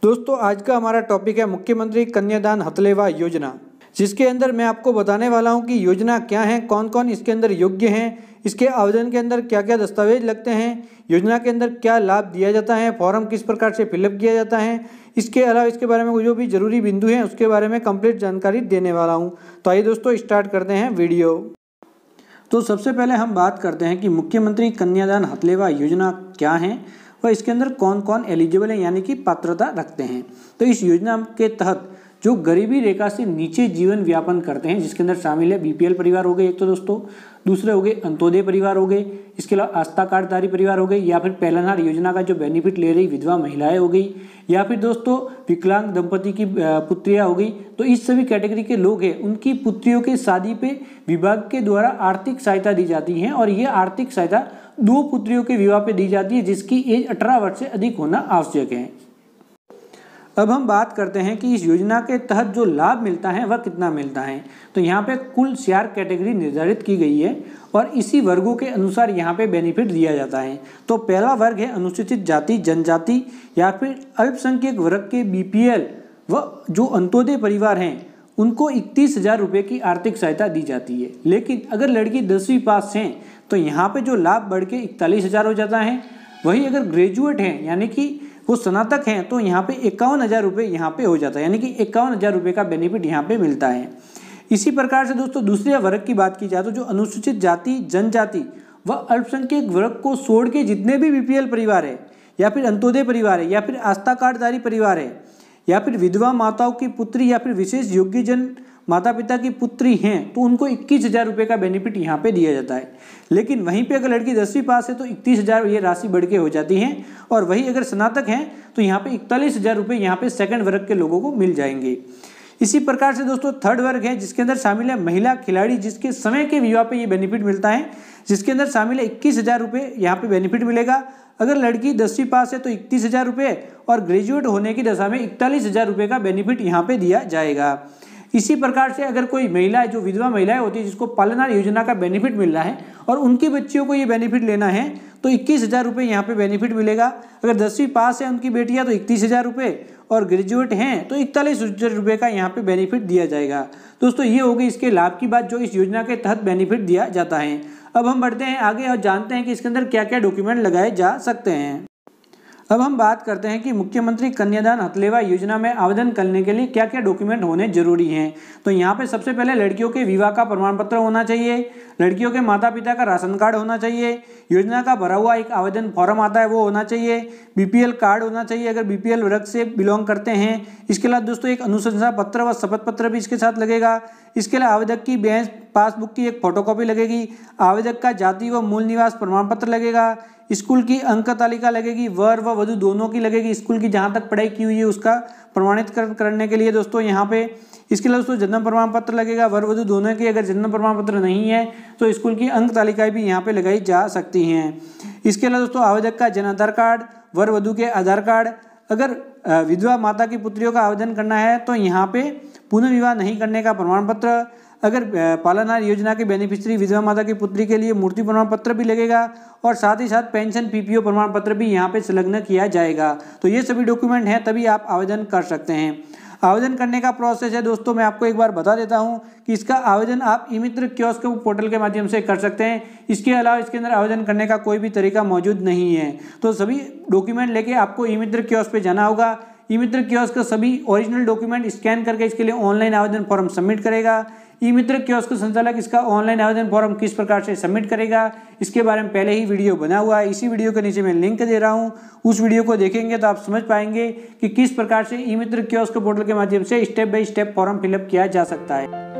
दोस्तों आज का हमारा टॉपिक है मुख्यमंत्री कन्यादान हथलेवा योजना, जिसके अंदर मैं आपको बताने वाला हूं कि योजना क्या है, कौन कौन इसके अंदर योग्य हैं, इसके आवेदन के अंदर क्या क्या दस्तावेज लगते हैं, योजना के अंदर क्या लाभ दिया जाता है, फॉर्म किस प्रकार से फिलअप किया जाता है। इसके अलावा इसके बारे में जो भी जरूरी बिंदु हैं उसके बारे में कंप्लीट जानकारी देने वाला हूँ। तो आइए दोस्तों स्टार्ट करते हैं वीडियो। तो सबसे पहले हम बात करते हैं कि मुख्यमंत्री कन्यादान हथलेवा योजना क्या है और इसके अंदर कौन कौन एलिजिबल है यानी कि पात्रता रखते हैं। तो इस योजना के तहत जो गरीबी रेखा से नीचे जीवन यापन करते हैं, जिसके अंदर शामिल है बीपीएल परिवार हो गए एक तो दोस्तों, दूसरे हो गए अंत्योदय परिवार हो गए, इसके अलावा आस्था कार्डधारी परिवार हो गए, या फिर पालनहार योजना का जो बेनिफिट ले रही विधवा महिलाएं हो गई, या फिर दोस्तों विकलांग दंपति की पुत्रियां हो गई। तो इस सभी कैटेगरी के लोग हैं, उनकी पुत्रियों के शादी पे विभाग के द्वारा आर्थिक सहायता दी जाती है और ये आर्थिक सहायता 2 पुत्रियों के विवाह पे दी जाती है जिसकी एज 18 वर्ष से अधिक होना आवश्यक है। अब हम बात करते हैं कि इस योजना के तहत जो लाभ मिलता है वह कितना मिलता है। तो यहाँ पे कुल 4 कैटेगरी निर्धारित की गई है और इसी वर्गों के अनुसार यहाँ पे बेनिफिट दिया जाता है। तो पहला वर्ग है अनुसूचित जाति जनजाति या फिर अल्पसंख्यक वर्ग के बीपीएल व जो अंत्योदय परिवार हैं उनको 31,000 रुपये की आर्थिक सहायता दी जाती है। लेकिन अगर लड़की 10वीं पास हैं तो यहाँ पे जो लाभ बढ़ के 41,000 हो जाता है। वही अगर ग्रेजुएट हैं यानी कि वो स्नातक हैं तो यहाँ पे 51,000 रुपये यहाँ पे हो जाता है, यानी कि 51,000 रुपये का बेनिफिट यहाँ पे मिलता है। इसी प्रकार से दोस्तों दूसरे वर्ग की बात की जाए तो जो अनुसूचित जाति जनजाति व अल्पसंख्यक वर्ग को छोड़ के जितने भी बीपीएल परिवार है या फिर अंत्योदय परिवार है या फिर आस्था कार्डधारी परिवार है या फिर विधवा माताओं की पुत्री या फिर विशेष योग्यजन माता पिता की पुत्री हैं तो उनको 21,000 रुपये का बेनिफिट यहाँ पे दिया जाता है। लेकिन वहीं पे अगर लड़की 10वीं पास है तो 31,000 ये राशि बढ़ के हो जाती है और वही अगर स्नातक हैं तो यहाँ पे 41,000 रुपये यहाँ पे सेकंड वर्ग के लोगों को मिल जाएंगे। इसी प्रकार से दोस्तों थर्ड वर्ग है जिसके अंदर शामिल है महिला खिलाड़ी, जिसके समय के विवाह पे ये बेनिफिट मिलता है, जिसके अंदर शामिल है 21,000 रुपये यहाँ पे बेनिफिट मिलेगा। अगर लड़की 10वीं पास है तो 31,000 रुपये और ग्रेजुएट होने की दशा में 41,000 रुपये का बेनिफिट यहाँ पे दिया जाएगा। इसी प्रकार से अगर कोई महिला जो विधवा महिलाएं होती है जिसको पालनहार योजना का बेनिफिट मिल रहा है और उनकी बच्चियों को ये बेनिफिट लेना है तो 21,000 रुपये यहाँ पे बेनिफिट मिलेगा। अगर 10वीं पास है उनकी बेटियां तो 31,000 रुपये और ग्रेजुएट हैं तो 41,000 रुपये का यहाँ पे बेनिफिट दिया जाएगा। दोस्तों ये हो गई इसके लाभ की बात जो इस योजना के तहत बेनिफिट दिया जाता है। अब हम बढ़ते हैं आगे और जानते हैं कि इसके अंदर क्या क्या डॉक्यूमेंट लगाए जा सकते हैं। अब हम बात करते हैं कि मुख्यमंत्री कन्यादान हथलेवा योजना में आवेदन करने के लिए क्या क्या डॉक्यूमेंट होने जरूरी हैं। तो यहाँ पे सबसे पहले लड़कियों के विवाह का प्रमाण पत्र होना चाहिए, लड़कियों के माता पिता का राशन कार्ड होना चाहिए, योजना का भरा हुआ एक आवेदन फॉर्म आता है वो होना चाहिए, बीपीएल कार्ड होना चाहिए अगर बीपीएल वर्ग से बिलोंग करते हैं। इसके अलावा दोस्तों एक अनुशंसा पत्र व शपथ पत्र भी इसके साथ लगेगा। इसके अलावा आवेदक की बैंक पासबुक की एक फोटोकॉपी लगेगी, आवेदक का जाति व मूल निवास प्रमाण पत्र लगेगा, स्कूल की अंक तालिका लगेगी, वर व वधु दोनों की लगेगी, स्कूल की जहाँ तक पढ़ाई की हुई है उसका प्रमाणित करने के लिए दोस्तों यहाँ पे। इसके अलावा दोस्तों जन्म प्रमाण पत्र लगेगा वर वधु दोनों की, अगर जन्म प्रमाण पत्र नहीं है तो स्कूल की अंक तालिकाएं भी यहाँ पे लगाई जा सकती हैं। इसके अलावा दोस्तों आवेदक का जन आधार कार्ड, वर वधु के आधार कार्ड, अगर विधवा माता की पुत्रियों का आवेदन करना है तो यहाँ पे पुनर्विवाह नहीं करने का प्रमाण पत्र, अगर पालनहार योजना के बेनिफिशियरी विधवा माता की पुत्री के लिए मूर्ति प्रमाण पत्र भी लगेगा और साथ ही साथ पेंशन पीपीओ प्रमाण पत्र भी यहाँ पे संलग्न किया जाएगा। तो ये सभी डॉक्यूमेंट हैं तभी आप आवेदन कर सकते हैं। आवेदन करने का प्रोसेस है दोस्तों मैं आपको एक बार बता देता हूं कि इसका आवेदन आप ई मित्र कियोस्क पोर्टल के माध्यम से कर सकते हैं। इसके अलावा इसके अंदर आवेदन करने का कोई भी तरीका मौजूद नहीं है। तो सभी डॉक्यूमेंट लेके आपको ई मित्र कियोस्क पे जाना होगा। ई मित्र कियोस्क का सभी ओरिजिनल डॉक्यूमेंट स्कैन करके इसके लिए ऑनलाइन आवेदन फॉर्म सबमिट करेगा। ई मित्र कियोस्क संचालक इसका ऑनलाइन आवेदन फॉर्म किस प्रकार से सबमिट करेगा इसके बारे में पहले ही वीडियो बना हुआ है। इसी वीडियो के नीचे मैं लिंक दे रहा हूं, उस वीडियो को देखेंगे तो आप समझ पाएंगे कि किस प्रकार से ई मित्र कियोस्क पोर्टल के माध्यम से step by step form fill up किया जा सकता है।